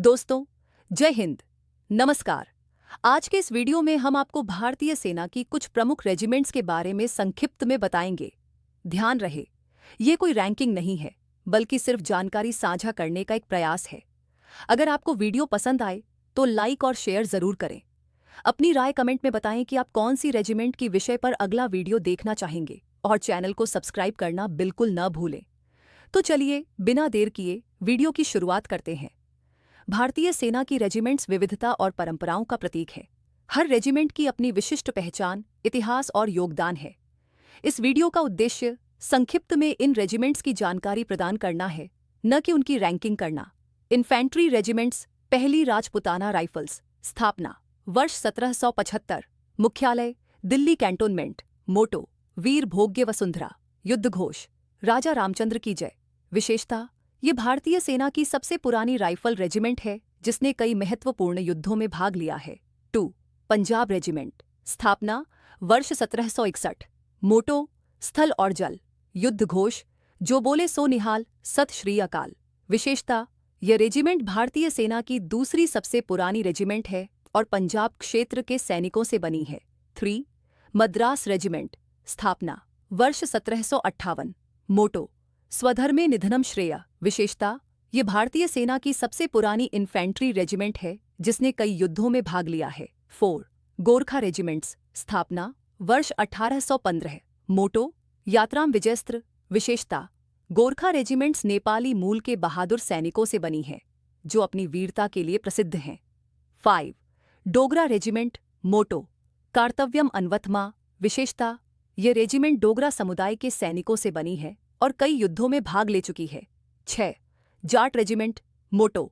दोस्तों, जय हिंद, नमस्कार। आज के इस वीडियो में हम आपको भारतीय सेना की कुछ प्रमुख रेजिमेंट्स के बारे में संक्षिप्त में बताएंगे। ध्यान रहे, ये कोई रैंकिंग नहीं है, बल्कि सिर्फ जानकारी साझा करने का एक प्रयास है। अगर आपको वीडियो पसंद आए तो लाइक और शेयर जरूर करें। अपनी राय कमेंट में बताएं कि आप कौन सी रेजिमेंट की विषय पर अगला वीडियो देखना चाहेंगे और चैनल को सब्सक्राइब करना बिल्कुल न भूलें। तो चलिए, बिना देर किए वीडियो की शुरुआत करते हैं। भारतीय सेना की रेजिमेंट्स विविधता और परंपराओं का प्रतीक है। हर रेजिमेंट की अपनी विशिष्ट पहचान, इतिहास और योगदान है। इस वीडियो का उद्देश्य संक्षिप्त में इन रेजिमेंट्स की जानकारी प्रदान करना है, न कि उनकी रैंकिंग करना। Infantry regiments. पहली राजपुताना राइफल्स। स्थापना वर्ष 1775। मुख्यालय दिल्ली कैंटोनमेंट। मोटो वीर भोग्य वसुंधरा। युद्ध घोष राजा रामचंद्र की जय। विशेषता ये भारतीय सेना की सबसे पुरानी राइफल रेजिमेंट है जिसने कई महत्वपूर्ण युद्धों में भाग लिया है। 2. पंजाब रेजिमेंट। स्थापना वर्ष 1761। मोटो स्थल और जल। युद्ध घोष जो बोले सो निहाल, सत श्री अकाल। विशेषता यह रेजिमेंट भारतीय सेना की दूसरी सबसे पुरानी रेजिमेंट है और पंजाब क्षेत्र के सैनिकों से बनी है। 3. मद्रास रेजिमेंट। स्थापना वर्ष 1758। मोटो स्वधर्मे निधनम श्रेय। विशेषता ये भारतीय सेना की सबसे पुरानी इन्फैंट्री रेजिमेंट है जिसने कई युद्धों में भाग लिया है। 4. गोरखा रेजिमेंट्स। स्थापना वर्ष 1815। मोटो यात्राम विजयस्त्र। विशेषता गोरखा रेजिमेंट्स नेपाली मूल के बहादुर सैनिकों से बनी है जो अपनी वीरता के लिए प्रसिद्ध हैं। 5. डोगरा रेजिमेंट। मोटो कार्तव्यम अन्वथमा। विशेषता ये रेजिमेंट डोगरा समुदाय के सैनिकों से बनी है और कई युद्धों में भाग ले चुकी है। 6. जाट रेजिमेंट। मोटो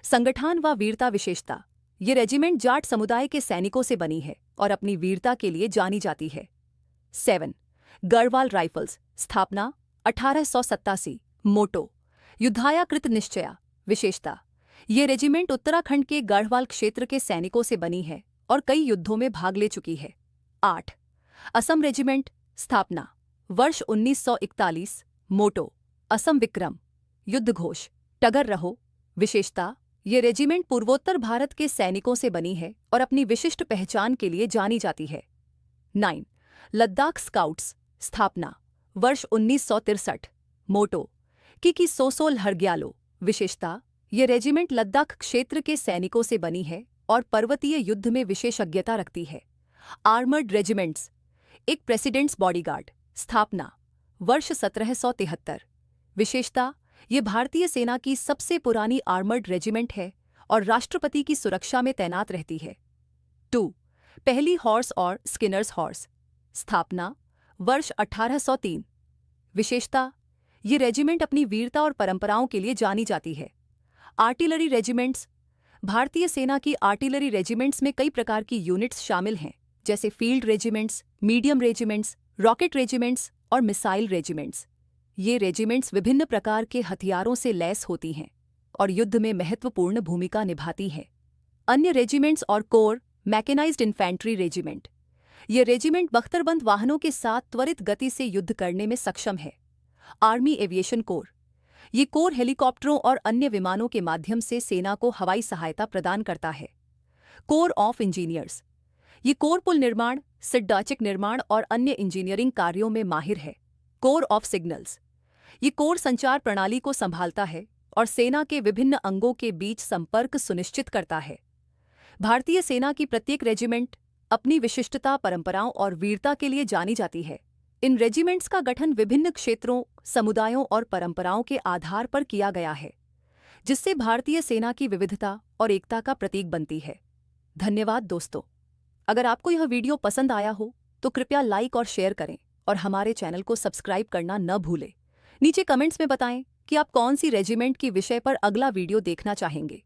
संगठन व वीरता। विशेषता ये रेजिमेंट जाट समुदाय के सैनिकों से बनी है और अपनी वीरता के लिए जानी जाती है। 7. गढ़वाल राइफल्स। स्थापना 1887। मोटो युद्धाया कृत निश्चया। विशेषता ये रेजिमेंट उत्तराखंड के गढ़वाल क्षेत्र के सैनिकों से बनी है और कई युद्धों में भाग ले चुकी है। 8. असम रेजिमेंट। स्थापना वर्ष 1941। मोटो असम विक्रम। युद्ध घोष टगर रहो। विशेषता ये रेजिमेंट पूर्वोत्तर भारत के सैनिकों से बनी है और अपनी विशिष्ट पहचान के लिए जानी जाती है। 9. लद्दाख स्काउट्स। स्थापना वर्ष 1963। मोटो किकी सोसोल हरग्यालो। विशेषता ये रेजिमेंट लद्दाख क्षेत्र के सैनिकों से बनी है और पर्वतीय युद्ध में विशेषज्ञता रखती है। Armoured regiments. एक प्रेसिडेंट्स बॉडीगार्ड। स्थापना वर्ष 1773। विशेषता ये भारतीय सेना की सबसे पुरानी आर्मर्ड रेजिमेंट है और राष्ट्रपति की सुरक्षा में तैनात रहती है। 2. पहली हॉर्स और स्किनर्स हॉर्स। स्थापना वर्ष 1803। विशेषता ये रेजिमेंट अपनी वीरता और परंपराओं के लिए जानी जाती है। Artillery regiments. भारतीय सेना की आर्टिलरी रेजिमेंट्स में कई प्रकार की यूनिट्स शामिल हैं, जैसे field regiments, medium regiments, rocket regiments और मिसाइल रेजिमेंट्स। ये रेजिमेंट्स विभिन्न प्रकार के हथियारों से लैस होती हैं और युद्ध में महत्वपूर्ण भूमिका निभाती हैं। अन्य रेजिमेंट्स और कोर। Mechanized infantry regiment. ये रेजिमेंट बख्तरबंद वाहनों के साथ त्वरित गति से युद्ध करने में सक्षम है। Army aviation core. ये कोर हेलीकॉप्टरों और अन्य विमानों के माध्यम से सेना को हवाई सहायता प्रदान करता है। Core of engineers. ये कोर पुल निर्माण, सिड्डाचिक निर्माण और अन्य इंजीनियरिंग कार्यों में माहिर है। Core of signals. ये कोर संचार प्रणाली को संभालता है और सेना के विभिन्न अंगों के बीच संपर्क सुनिश्चित करता है। भारतीय सेना की प्रत्येक रेजिमेंट अपनी विशिष्टता, परंपराओं और वीरता के लिए जानी जाती है। इन रेजिमेंट्स का गठन विभिन्न क्षेत्रों, समुदायों और परंपराओं के आधार पर किया गया है, जिससे भारतीय सेना की विविधता और एकता का प्रतीक बनती है। धन्यवाद दोस्तों। अगर आपको यह वीडियो पसंद आया हो तो कृपया लाइक और शेयर करें और हमारे चैनल को सब्सक्राइब करना न भूलें। नीचे कमेंट्स में बताएं कि आप कौन सी रेजिमेंट की विषय पर अगला वीडियो देखना चाहेंगे।